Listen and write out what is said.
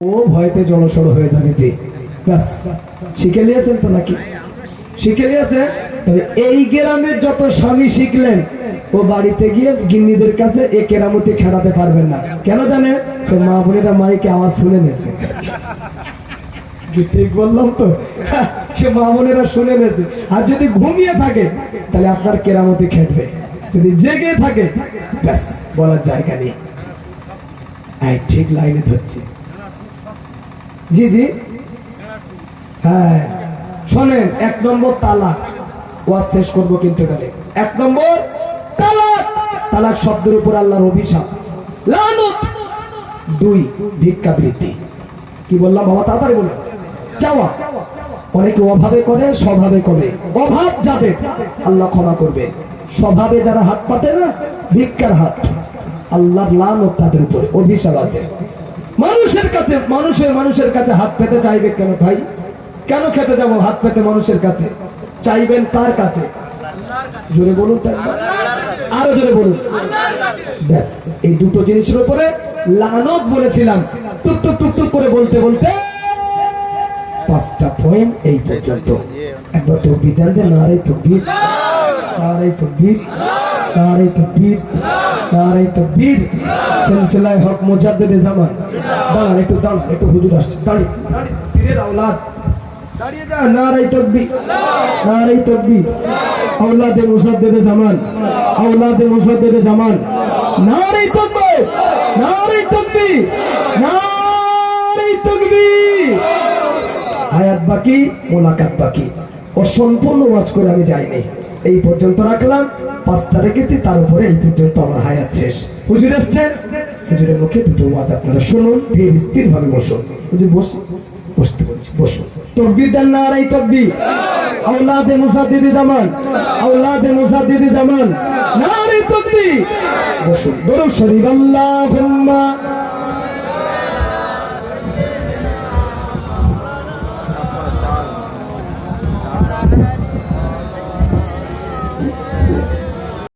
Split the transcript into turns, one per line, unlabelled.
ও ভয়তে জলসড় হয়ে যাবে যে ব্যাস শিখে নিয়েছেন তো নাকি শিখে নিয়েছেন। তবে এই গ্রামের যত স্বামী শিখলেন ও বাড়িতে গিয়ে গিন্নিদের কাছে এ কেরামতি খেলাতে পারবেন না। কেন জানেন? তো মা বোনেরা মাইকে আওয়াজ শুনে নিয়েছে। ঠিক বললাম তো? সে মা বোনেরা শুনে নিয়েছে। আর যদি ঘুমিয়ে থাকে তাহলে আপনার কেরামতি খেটবে, যদি জেগে থাকে ব্যাস বলার জায়গা নেই। ঠিক লাইনে ধরছি। জি জি হ্যাঁ শোনেন, 1 নম্বর তালাক। ওয়াজ শেষ করবো কিন্তু গেলে 1 নম্বর তালাক। তালাক শব্দের উপর আল্লাহর অভিশাপ, লানত। 2 ভিক্ষাবৃত্তি। কি বললাম বাবা? তাড়াতাড়ি বলুন। চাওয়া। অনেকে অভাবে করে, স্বভাবে করে। অভাব যাবে আল্লাহ ক্ষমা করবে, স্বভাবে যারা হাত পাতে না ভিক্ষার হাত, আল্লাহর লানত তাদের উপরে, অভিশাপ আছে। মানুষের কাছে মানুষের কাছে হাত পেতে চাইবে কেন ভাই? কেন খেতে যাবো হাত পেতে মানুষের কাছে? চাইবেন কার কাছে? জোরে বলুন, আরো জোরে বলুন। ব্যাস এই দুটো জিনিসের উপরে লানত বলেছিলাম। টুক টুক টুক টুক করে বলতে বলতে 5টা পয়েন্ট এই পর্যন্ত। একবার তো বিধান দে, নারে তাকবীর, নারে তাকবীর, নারে তাকবীর, নারে তাকবীর। সিলসিলায়ে হক মুজাদ্দিদে জামান। দাঁড়ান একটু, দাঁড়ান একটু, হুজুর আসছে। দাঁড়িয়ে পীরের আওলাদ দাঁড়িয়ে যা। নারে তাকবীর, নারে তাকবীর। আওলাদে মুজাদ্দিদে জামান, আওলাদে মুজাদ্দিদে জামান। নারে তাকবীর, নারে তাকবীর, নারে তাকবীর। আয়াত বাকি, মোলাকাত বাকি। অসম্পূর্ণ ওয়াজ করে আমি যাইনি, এই পর্যন্ত রাখলাম। 5টা রেখেছি, তার উপরে এই পর্যন্ত আমার হায়াত শেষ। হুজুর এসছেন, হুজুরের মুখে দুটো ওয়াজ আপনারা শুনুন, ধীর স্থির ভাবে বসুন। হুজুর বসতে বলছি, বসুন। তাকবীর দেন, নারে তাকবীর। আওলাদে মুজাদ্দিদে জামান, আওলাদে মুজাদ্দিদে জামান। নারে তাকবীর। বসুন। দরুদ শরীফ। আল্লাহুম্মা